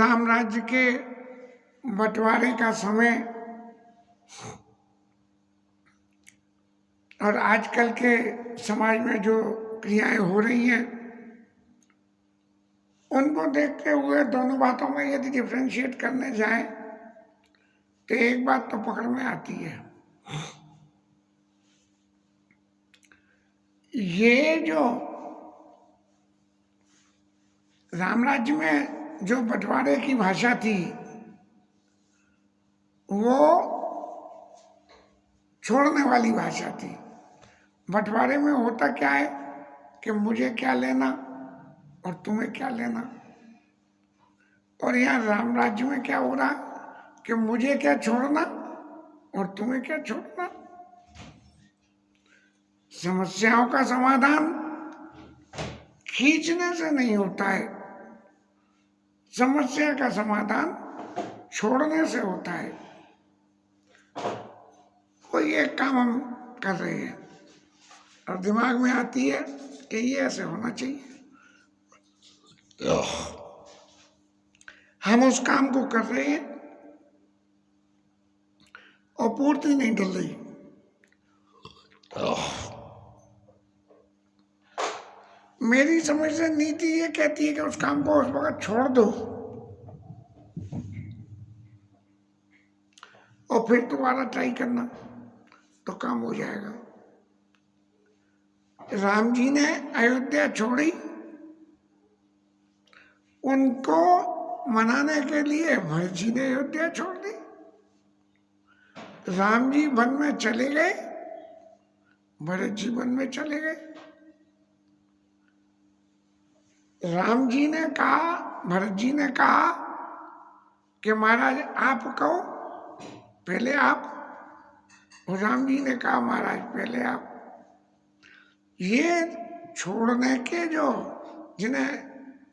साम्राज्य के बंटवारे का समय और आजकल के समाज में जो क्रियाएं हो रही हैं उनको देखते हुए दोनों बातों में यदि डिफ्रेंशिएट करने जाएं तो एक बात तो पकड़ में आती है, ये जो रामराज्य में जो बंटवारे की भाषा थी वो छोड़ने वाली भाषा थी। बंटवारे में होता क्या है कि मुझे क्या लेना और तुम्हें क्या लेना, और यहाँ राम राज्य में क्या हो रहा कि मुझे क्या छोड़ना और तुम्हें क्या छोड़ना। समस्याओं का समाधान खींचने से नहीं होता है, समस्या का समाधान छोड़ने से होता है। कोई एक काम हम कर रहे हैं और दिमाग में आती है कि ये ऐसे होना चाहिए, हम उस काम को कर रहे हैं और पूर्ति नहीं डल रही। मेरी समझ से नीति ये कहती है कि उस काम को उस वक्त छोड़ दो और फिर दोबारा ट्राई करना तो काम हो जाएगा। राम जी ने अयोध्या छोड़ी, उनको मनाने के लिए भरत जी ने अयोध्या छोड़ दी। राम जी वन में चले गए, भरत जी वन में चले गए। राम जी ने कहा, भरत जी ने कहा कि महाराज आप कहो पहले आप, और राम जी ने कहा महाराज पहले आप। ये छोड़ने के जो, जिन्हें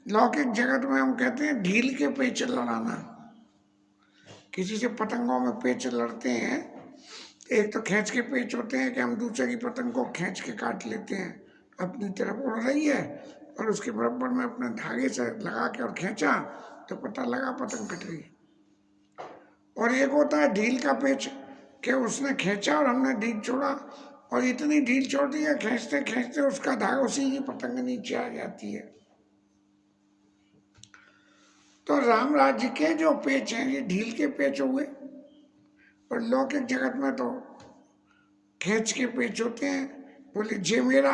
लौकिक जगत में हम कहते हैं ढील के पेच लड़ाना, किसी से पतंगों में पेच लड़ते हैं, एक तो खींच के पेच होते हैं कि हम दूसरे की पतंग को खींच के काट लेते हैं, अपनी तरफ उड़ रही है और उसके बराबर में अपने धागे से लगा के और खींचा तो पता लगा पतंग कट गई। और एक होता है ढील का पेच कि उसने खींचा और हमने ढील छोड़ा और इतनी ढील छोड़ दी है खींचते खींचते उसका धागा उसी की पतंग नीचे आ जाती है। तो राम राज्य के जो पेच हैं ये ढील के पेच हुए, और लौकिक जगत में तो खींच के पेच होते हैं। बोले जे मेरा,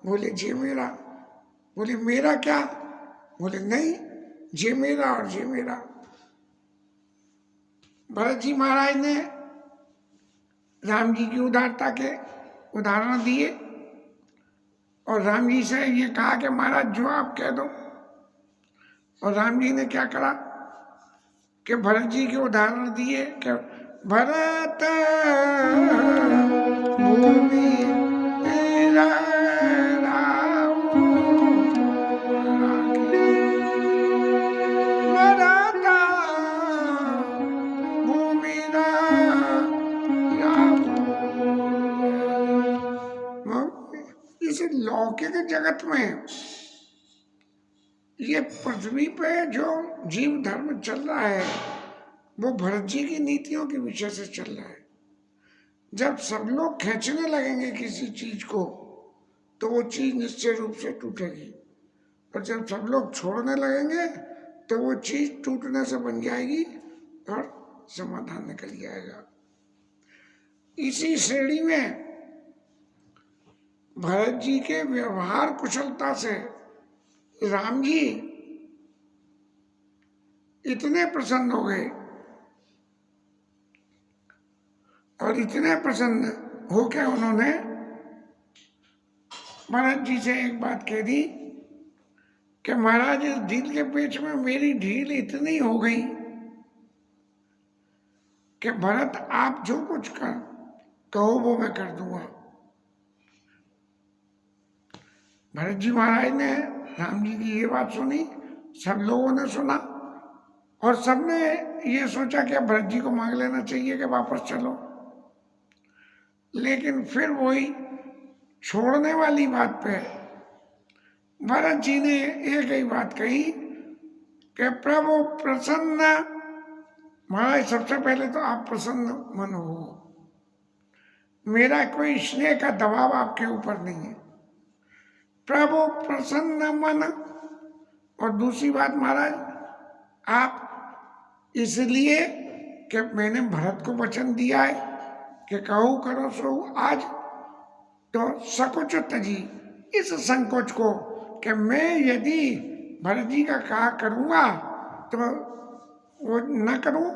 बोले जे मेरा, बोले मेरा क्या, बोले नहीं जे मेरा और जे मेरा। भरत जी महाराज ने राम जी की उदारता के उदाहरण दिए और राम जी से ये कहा कि महाराज जो आप कह दो, और राम जी ने क्या करा कि भरत जी के उदाहरण दिए कि भरत भूमि इस लौकिक जगत में ये पृथ्वी पे जो जीव धर्म चल रहा है वो भरत जी की नीतियों के विषय से चल रहा है। जब सब लोग खींचने लगेंगे किसी चीज को तो वो चीज निश्चय रूप से टूटेगी, और जब सब लोग छोड़ने लगेंगे तो वो चीज टूटने से बन जाएगी और समाधान निकल जाएगा। इसी श्रेणी में भरत जी के व्यवहार कुशलता से राम जी इतने प्रसन्न हो गए और इतने प्रसन्न होकर उन्होंने भरत जी से एक बात कह दी कि महाराज इस ढील के पेच में मेरी ढील इतनी हो गई कि भरत आप जो कुछ कहो वो मैं कर दूंगा। भरत जी महाराज ने राम जी की ये बात सुनी, सब लोगों ने सुना और सबने ये सोचा कि भरत जी को मांग लेना चाहिए कि वापस चलो। लेकिन फिर वही छोड़ने वाली बात पे भरत जी ने एक ही बात कही कि प्रभु प्रसन्न, महाराज सबसे पहले तो आप प्रसन्न मन हो, मेरा कोई स्नेह का दबाव आपके ऊपर नहीं है, प्रभु प्रसन्न मन। और दूसरी बात महाराज, आप इसलिए कि मैंने भरत को वचन दिया है कि कहूँ करो सो आज, तो सकुच तजी, इस संकोच को कि मैं यदि भरत जी का कहा करूँगा तो वो न करूँ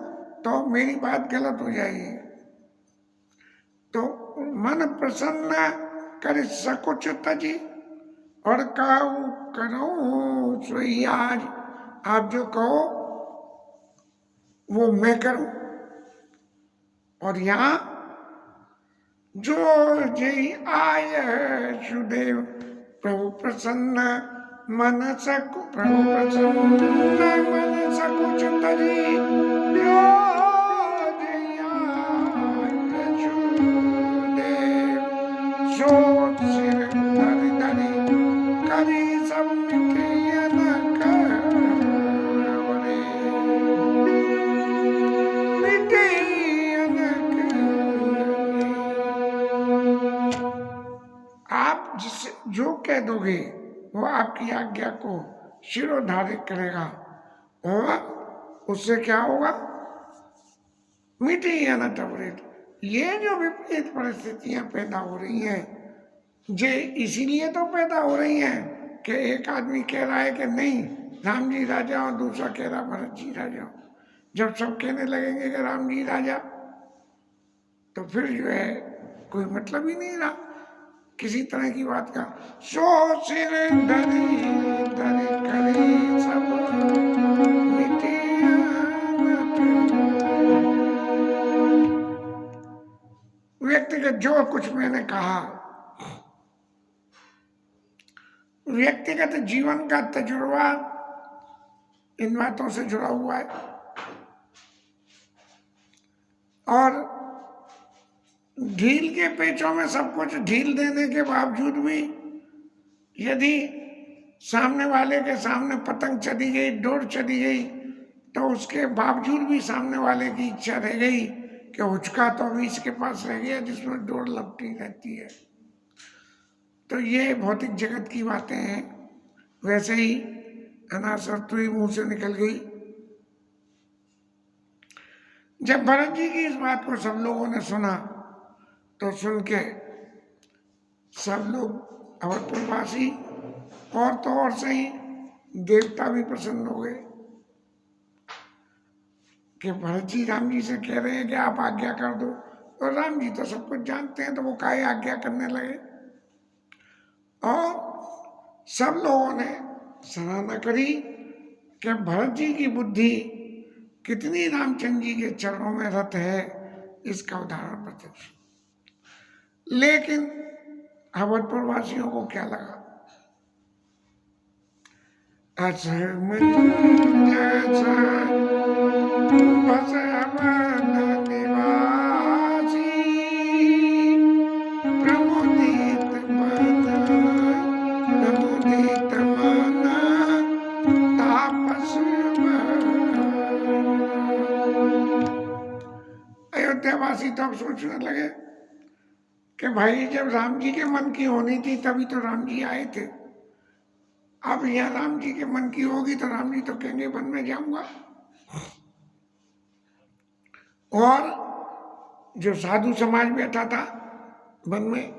तो मेरी बात गलत हो जाएगी, तो मन प्रसन्न कर सकुच तजी, और कहूँ करो सोई आज, आप जो कहो वो मैं करूं। और यहाँ जो जय आय सुदेव, प्रभु प्रसन्न मन सकु, प्रभु प्रसन्न मन सकुच तजी, जो जय आय सुदेव, सो सिर धरि धरि करी सब मिटियन करे, मिटियन करे। आप जिसे जो कह दोगे वो आपकी आज्ञा को शिरोधार्य करेगा, और उससे क्या होगा, मिटियन टवरेट। ये जो विपरीत परिस्थितियां पैदा हो रही हैं, जे इसीलिए तो पैदा हो रही हैं कि एक आदमी कह रहा है कि नहीं राम जी राजा, और दूसरा कह रहा भरत जी राजा। जब सब कहने लगेंगे कि राम जी राजा, तो फिर जो है कोई मतलब ही नहीं रहा किसी तरह की बात का। सो सिर धरि धरि करी सब मिटियन करे। व्यक्तिगत जो कुछ मैंने कहा, व्यक्तिगत जीवन का तजुर्बा इन बातों से जुड़ा हुआ है, और ढील के पेचों में सब कुछ ढील देने के बावजूद भी यदि सामने वाले के सामने पतंग चली गई, डोर चली गई, तो उसके बावजूद भी सामने वाले की इच्छा रह गई कि हुचका तो अभी इसके पास रह गया जिसमें डोर लपटी रहती है। तो ये भौतिक जगत की बातें हैं। वैसे ही अनासक्ति मुंह से निकल गई। जब भरत जी की इस बात को सब लोगों ने सुना, तो सुन के सब लोग अवधपुरवासी और तो और सही देवता भी प्रसन्न हो गए कि भरत जी राम जी से कह रहे हैं कि आप आज्ञा कर दो, और राम जी तो सब कुछ जानते हैं, तो वो काहे आज्ञा करने लगे। और सब लोगों ने सराहना करी कि भरत जी की बुद्धि कितनी रामचंद्र जी के चरणों में रत है, इसका उदाहरण प्रत्यक्ष। लेकिन अवधपुर वासियों को क्या लगा, अयोध्यावासी तो अब सोचने लगे कि भाई जब राम जी के मन की होनी थी तभी तो राम जी आए थे, अब यहाँ राम जी के मन की होगी तो राम जी तो कहेंगे वन में जाऊंगा। और जो साधु समाज बैठा था वन में,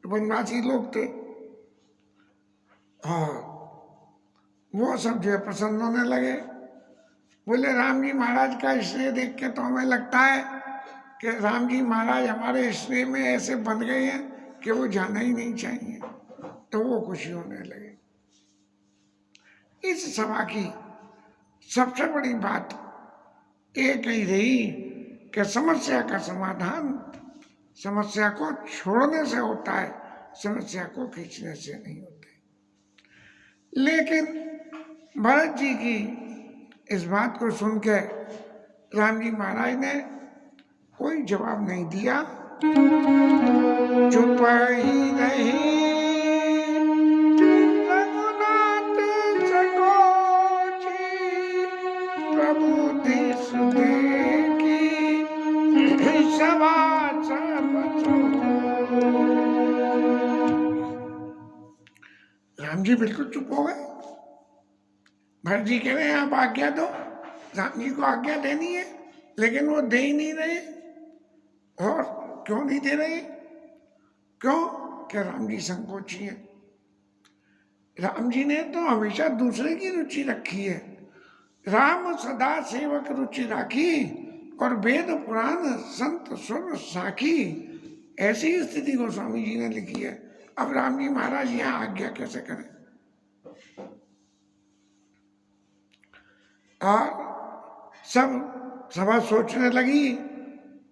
वनवासी लोग थे, और वो सब जो है प्रसन्न होने लगे। बोले राम जी महाराज का स्नेह देख के तो हमें लगता है कि राम जी महाराज हमारे स्नेह में ऐसे बन गए हैं कि वो जाना ही नहीं चाहिए, तो वो खुशी होने लगे। इस सभा की सबसे बड़ी बात एक ही रही कि समस्या का समाधान समस्या को छोड़ने से होता है, समस्या को खींचने से नहीं होता है। लेकिन भरत जी की इस बात को सुन के राम जी महाराज ने कोई जवाब नहीं दिया, चुप ही रही। रघुनाथ सकोची प्रबुद्धि सुदेखी सभा सब सोए। राम जी बिल्कुल चुप हो गए। भरत जी कह रहे हैं आप आज्ञा दो, राम जी को आज्ञा देनी है, लेकिन वो दे ही नहीं रहे। और क्यों नहीं दे रहे? क्यों? कि राम जी संकोची हैं। राम जी ने तो हमेशा दूसरे की रुचि रखी है। राम सदा सेवक रुचि राखी और वेद पुराण संत सुर साखी, ऐसी स्थिति गोस्वामी जी ने लिखी है। अब राम जी महाराज यहाँ आज्ञा कैसे करें? और सब सभा सोचने लगी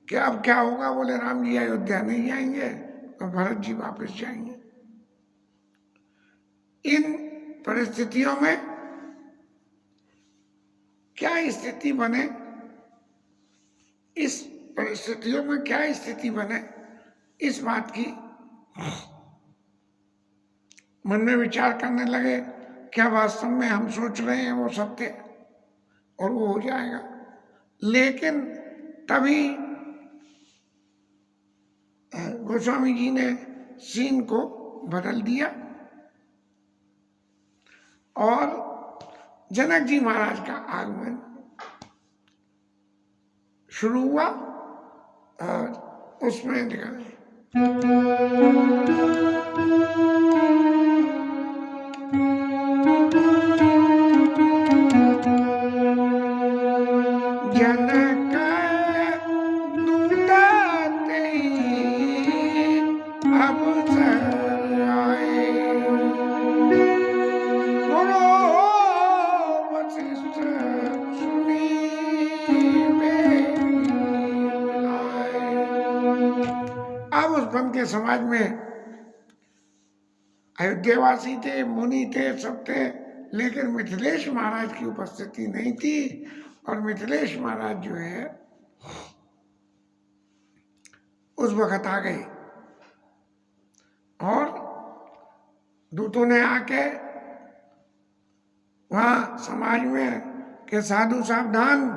कि अब क्या होगा। बोले राम जी अयोध्या नहीं जाएंगे और भरत जी वापस जाएंगे। इन परिस्थितियों में क्या स्थिति बने, इस परिस्थितियों में क्या स्थिति बने, इस बात की मन में विचार करने लगे। क्या वास्तव में हम सोच रहे हैं वो सत्य और वो हो जाएगा? लेकिन तभी गोस्वामी जी ने सीन को बदल दिया और जनक जी महाराज का आगमन शुरू हुआ। और उसमें देखा जनक दूताते अवसर आए, गुरु वशिष्ठ सुनी मेरी बुलाए। अब उस वन के समाज में अयोध्यावासी थे, मुनि थे, सब थे, लेकिन मिथिलेश महाराज की उपस्थिति नहीं थी। और मिथिलेश महाराज जो है उस वक्त आ गए और दूतों ने आके वहां समाज में के साधु सावधान,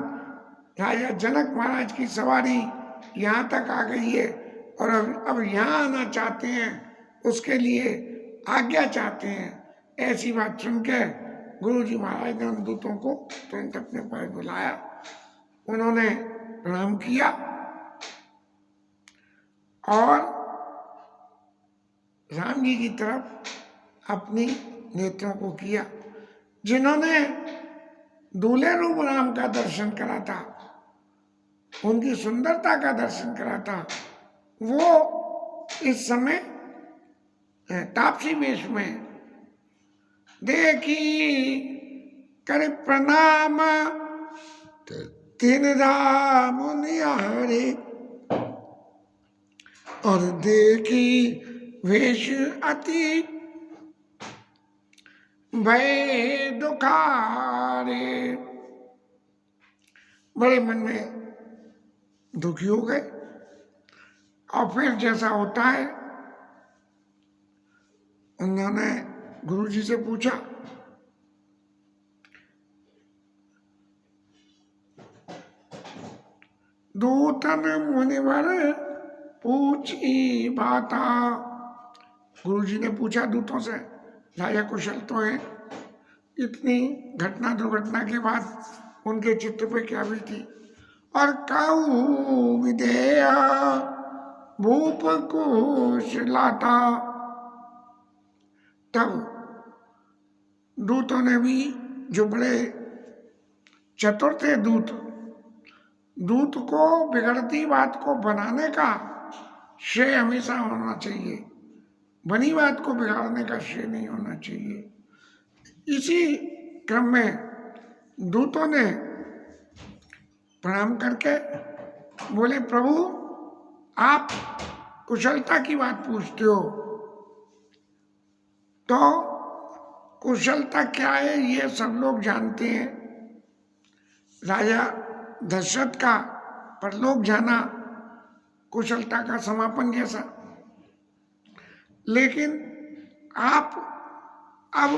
राजा जनक महाराज की सवारी यहाँ तक आ गई है और अब यहाँ आना चाहते हैं, उसके लिए आज्ञा चाहते हैं। ऐसी बात सुन के गुरु जी महाराज ने उन दूतों को तुरंत अपने पास बुलाया। उन्होंने प्रणाम किया और राम जी की तरफ अपनी नेत्रों को किया। जिन्होंने दूल्हे रूप राम का दर्शन करा था, उनकी सुंदरता का दर्शन करा था, वो इस समय तापसी वेश में देखी कर प्रणाम तीन राम निहारे, और देखी वेश अति भय दुखारे। बड़े मन में दुखी हो गए। और फिर जैसा होता है, उन्होंने गुरु जी से पूछा, दूतन मुनिवर पूछी बाता। गुरु जी ने पूछा दूतों से, राजा कुशल तो है, इतनी घटना दुर्घटना के बाद उनके चित्त पे क्या भी थी। और काऊ विधेया भूप कुशलाता। तब दूतों ने भी, जो बड़े चतुर थे दूत को बिगड़ती बात को बनाने का श्रेय हमेशा होना चाहिए, बनी बात को बिगाड़ने का श्रेय नहीं होना चाहिए। इसी क्रम में दूतों ने प्रणाम करके बोले, प्रभु आप कुशलता की बात पूछते हो, तो कुशलता क्या है ये सब लोग जानते हैं। राजा दशरथ का परलोक जाना कुशलता का समापन जैसा। लेकिन आप अब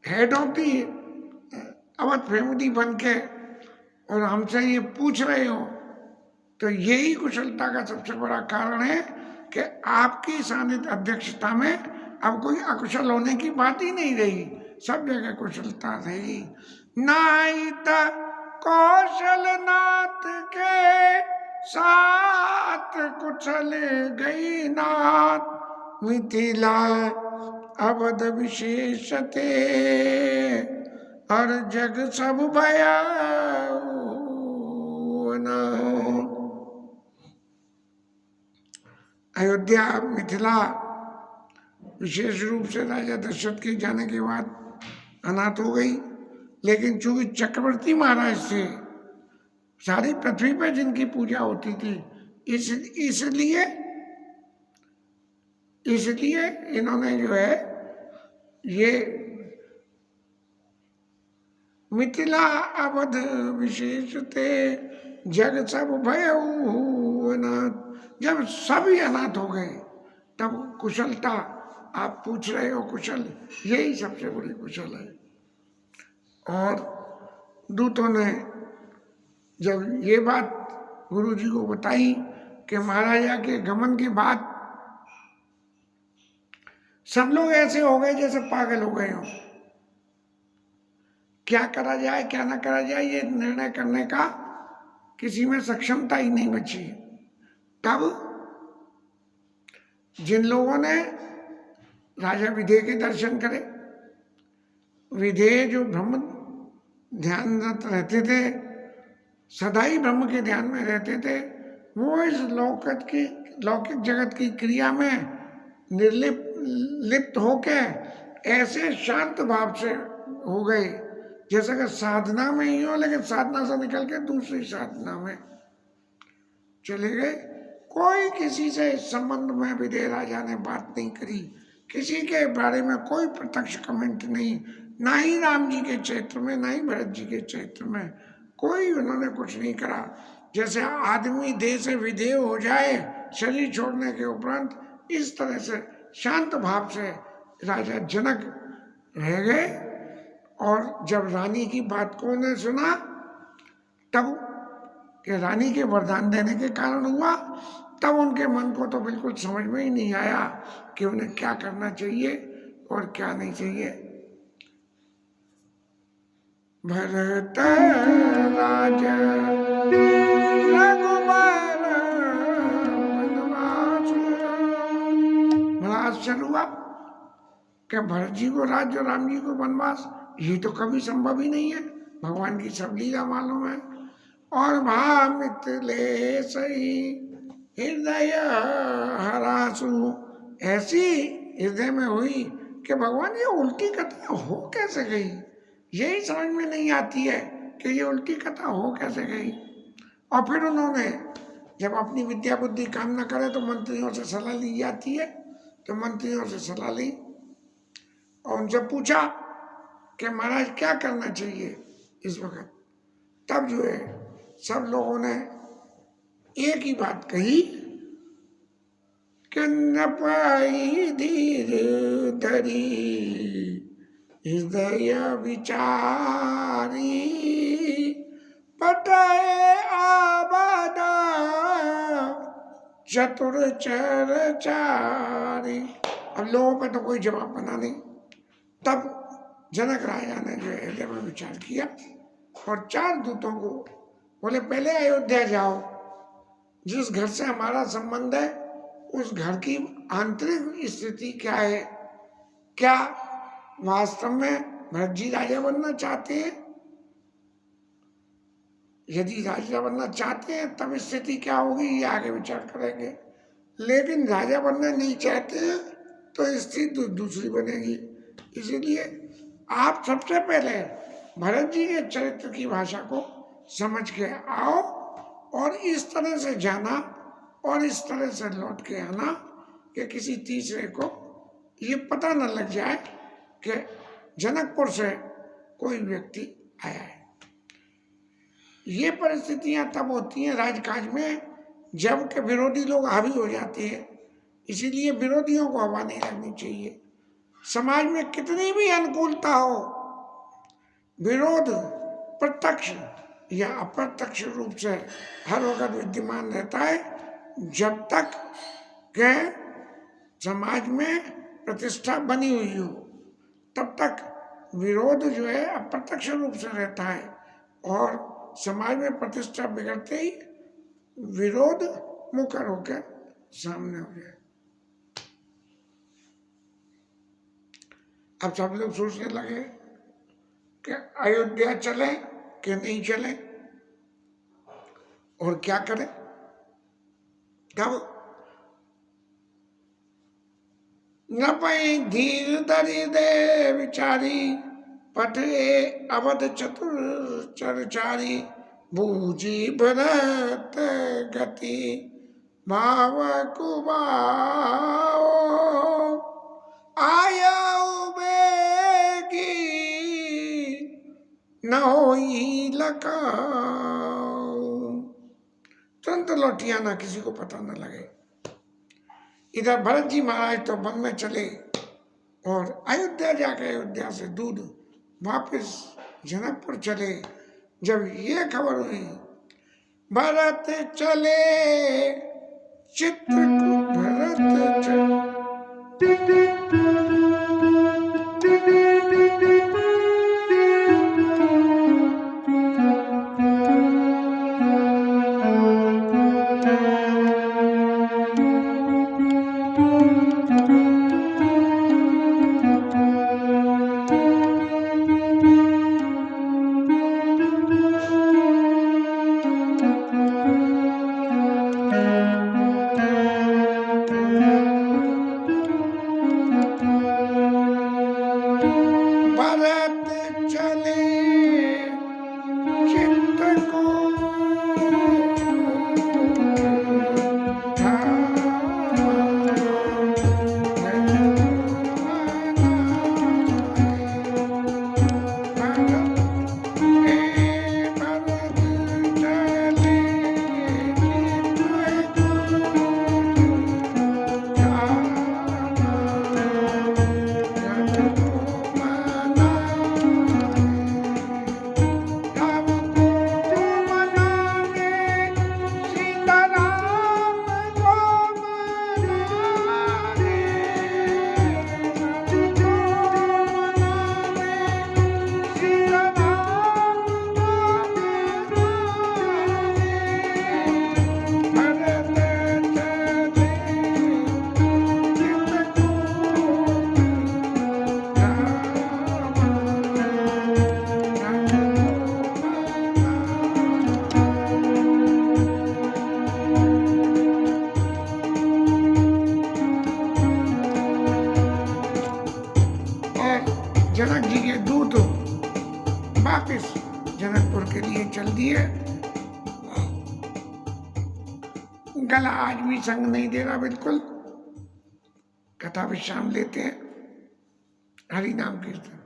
head of the Awadh family बन के और हमसे ये पूछ रहे हो, तो यही कुशलता का सबसे बड़ा कारण है कि आपकी सानिध्य अध्यक्षता में अब कोई अकुशल होने की बात ही नहीं रही, सब जगह कुशलता रही। नाइत कौशल नाथ के साथ कुशल गई नाथ, मिथिला अवध विशेषते हर जग सब भया न। अयोध्या मिथिला विशेष रूप से राजा दशरथ के जाने के बाद अनाथ हो गई, लेकिन चूंकि चक्रवर्ती महाराज से सारी पृथ्वी पर जिनकी पूजा होती थी, इसलिए इन्होंने जो है ये मिथिला अवध विशेष थे जग सब भय अनाथ। जब सभी अनाथ हो गए तब कुशलता आप पूछ रहे हो, कुशल यही सबसे बड़ी कुशल है। और दूतों ने जब ये बात गुरु जी को बताई कि महाराजा के गमन के बाद सब लोग ऐसे हो गए जैसे पागल हो गए हो, क्या करा जाए क्या ना करा जाए ये निर्णय करने का किसी में सक्षमता ही नहीं बची। तब जिन लोगों ने राजा विदेह के दर्शन करे, विदेह जो ब्रह्म ध्यानरत रहते थे, सदा ही ब्रह्म के ध्यान में रहते थे, वो इस लौकिक जगत की क्रिया में लिप्त होके ऐसे शांत भाव से हो गए जैसे कि साधना में ही हो, लेकिन साधना से निकल के दूसरी साधना में चले गए। कोई किसी से इस संबंध में विदेह राजा ने बात नहीं करी, किसी के बारे में कोई प्रत्यक्ष कमेंट नहीं, ना ही राम जी के चरित्र में ना ही भरत जी के चरित्र में कोई उन्होंने कुछ नहीं करा। जैसे आदमी देह से विदेह हो जाए शरीर छोड़ने के उपरांत, इस तरह से शांत भाव से राजा जनक रह गए। और जब रानी की बात को उन्हें सुना तब कि रानी के वरदान देने के कारण हुआ, तब उनके मन को तो बिल्कुल समझ में ही नहीं आया कि उन्हें क्या करना चाहिए और क्या नहीं चाहिए। भरत राजा रघुबर वनवास, बड़ा आश्चर्य हुआ कि भरत जी को राज्य और राम जी को वनवास, ये तो कभी संभव ही नहीं है, भगवान की सब लीला मालूम है। और मिथिले सही हृदय हरासु, ऐसी हृदय में हुई कि भगवान ये उल्टी कथा हो कैसे गई, यही समझ में नहीं आती है कि ये उल्टी कथा हो कैसे गई। और फिर उन्होंने जब अपनी विद्या बुद्धि काम न करे तो मंत्रियों से सलाह ली जाती है, तो मंत्रियों से सलाह ली और उनसे पूछा कि महाराज क्या करना चाहिए इस वक्त। तब जो है सब लोगों ने एक ही बात कही कि न पाई धीर धरी हृदय विचारी, पटाए आबादा चतुर चर चारी। अब लोगों का तो कोई जवाब बना नहीं। तब जनक राजा ने जो हृदय में विचार किया और 4 दूतों को बोले पहले अयोध्या जाओ, जिस घर से हमारा संबंध है उस घर की आंतरिक स्थिति क्या है, क्या वास्तव में भरत जी राजा बनना चाहते हैं, यदि राजा बनना चाहते हैं तब स्थिति क्या होगी ये आगे विचार करेंगे, लेकिन राजा बनना नहीं चाहते हैं तो स्थिति दूसरी बनेगी। इसीलिए आप सबसे पहले भरत जी के चरित्र की भाषा को समझ के आओ और इस तरह से जाना और इस तरह से लौट के आना कि किसी तीसरे को ये पता न लग जाए कि जनकपुर से कोई व्यक्ति आया है। ये परिस्थितियां तब होती हैं राजकाज में जब के विरोधी लोग हावी हो जाते हैं, इसीलिए विरोधियों को हवा नहीं लगनी चाहिए। समाज में कितनी भी अनुकूलता हो, विरोध प्रत्यक्ष यह अप्रत्यक्ष रूप से हर वक्त विद्यमान रहता है जब तक के समाज में प्रतिष्ठा बनी हुई हो, तब तक विरोध जो है अप्रत्यक्ष रूप से रहता है और समाज में प्रतिष्ठा बिगड़ते ही विरोध मुकर होकर सामने हो जाए। अब सब लोग सोचने लगे कि अयोध्या चले कि नहीं चले और क्या करें। तब न पई धीर धरि दे विचारी, पठे अवध चतुर चरचारी, बूझी भरत गति भाव कुबाओ, आया बेगी न होई लकाओ। तुरंत लौट आना, किसी को पता न लगे। इधर भरत जी महाराज तो वन में चले और अयोध्या जाके अयोध्या से दूध वापस जनकपुर चले। जब ये खबर हुई भरत चले चित्रकूट, भरत चले जनक जी के दूत वापिस जनकपुर के लिए चल दिए। गला आज भी संग नहीं दे रहा बिल्कुल। कथा विश्राम लेते हैं। हरि नाम कीर्तन।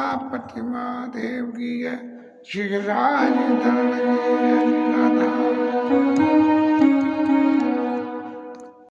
सीतापति महादेव की जय, श्री राज धरण की जय, राधा